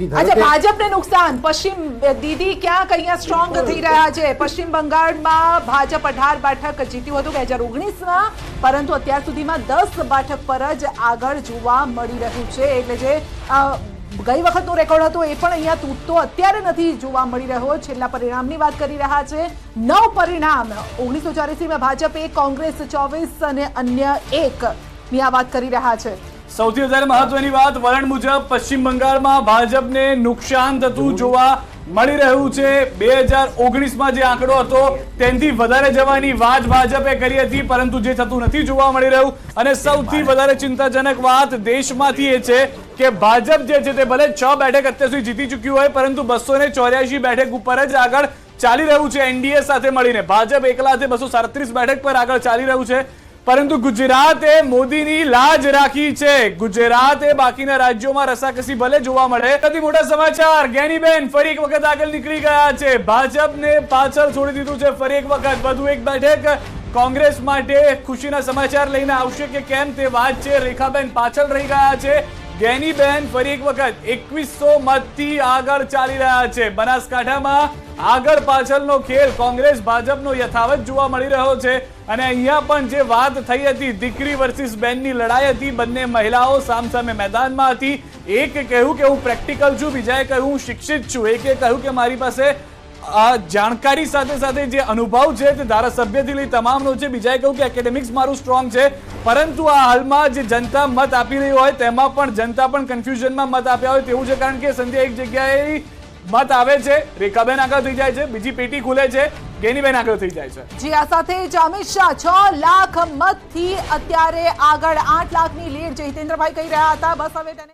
अच्छा, भाजपने नुकसान पश्चिम दीदी क्यांक अहींया स्ट्रोंग थई रह्या छे। पश्चिम બંગાળમાં ભાજપ 18 બેઠક જીત્યું હતું 2019માં, પરંતુ અત્યાર સુધીમાં 10 બેઠક પર જ આગળ જોવા મળી રહ્યું છે। એટલે જે ગઈ વખતનો રેકોર્ડ હતો એ પણ અહીંયા તૂટતો અત્યારે નથી જોવા મળી રહ્યો। છેલ્લા પરિણામની વાત કરી રહ્યા છે। 9 પરિણામ 1984માં ભાજપે, કોંગ્રેસ 24 અને અન્ય 1 ની આ વાત કરી રહ્યા છે। સૌથી વધારે મહત્વની વાત વલણ મુજબ પશ્ચિમ બંગાળમાં ભાજપને નુકસાન થતું જોવા મળી રહ્યું છે। 2019માં જે આંકડો હતો તેનાથી વધારે જવાની વાત ભાજપે કરી હતી, પરંતુ જે થતું નથી જોવા મળી રહ્યું। અને સૌથી વધારે ચિંતાજનક વાત દેશમાંથી એ છે કે ભાજપ જે છે તે ભલે 6 બેઠક અત્યાર સુધી જીતી ચૂક્યું હોય, પરંતુ 284 બેઠક ઉપર જ આગળ ચાલી રહ્યું છે। એનડીએ સાથે મળીને ભાજપ એકલા 237 બેઠક પર આગળ ચાલી રહ્યું છે, પરંતુ ગુજરાતે મોદીની લાજ રાખી છે। ગુજરાતે બાકીના રાજ્યોમાં રસાકસી ભલે જોવા મળે। સૌથી મોટા સમાચાર, જ્ઞાનીબેન ફરી એક વખત આગળ નીકળી ગયા છે। ભાજપને પાછળ છોડી દીધું છે ફરી એક વખત। વધુ એક બેઠક કોંગ્રેસ માટે ખુશીના સમાચાર લઈને આવશે કે કેમ તે વાત છે। રેખાબેન પાછળ રહી ગયા છે। જ્ઞાનીબેન ફરી એક વખત 2100 મતથી આગળ ચાલી રહ્યા છે। બનાસકાંઠામાં આગળ પાછળનો ખેલ કોંગ્રેસ ભાજપનો યથાવત જોવા મળી રહ્યો છે। અને અહીંયા પણ જે વાત થઈ હતી દીકરી વર્સિસ બેનની લડાઈ હતી, બંને મહિલાઓ સામસામે મેદાનમાં હતી। એક કહ્યું કે હું પ્રેક્ટિકલ છું, બીજાએ કહ્યું હું શિક્ષિત છું। એકે કહ્યું કે મારી પાસે જાણકારી સાથે સાથે જે અનુભવ છે તે ધારાસભ્યથી લઈ તમામનો છે, બીજાએ કહ્યું કે એકેડેમિક્સ મારું સ્ટ્રોંગ છે। પરંતુ આ હાલમાં જે જનતા મત આપી રહી હોય તેમાં પણ જનતા પણ કન્ફ્યુઝનમાં મત આપ્યા હોય તેવું છે, કારણ કે સંધ્યા એક જગ્યાએ મત આવે છે, રેખાબેન આગળ થઈ જાય છે, બીજી પેટી ખુલે છે, જ્ઞાનીબેન આગળ થઈ જાય છે। જી, આ સાથે જ અમિત શાહ 6 લાખ મતથી અત્યારે આગળ, 8 લાખની લીડ જે હિતેન્દ્રભાઈ કહી રહ્યા હતા, બસ હવે તેને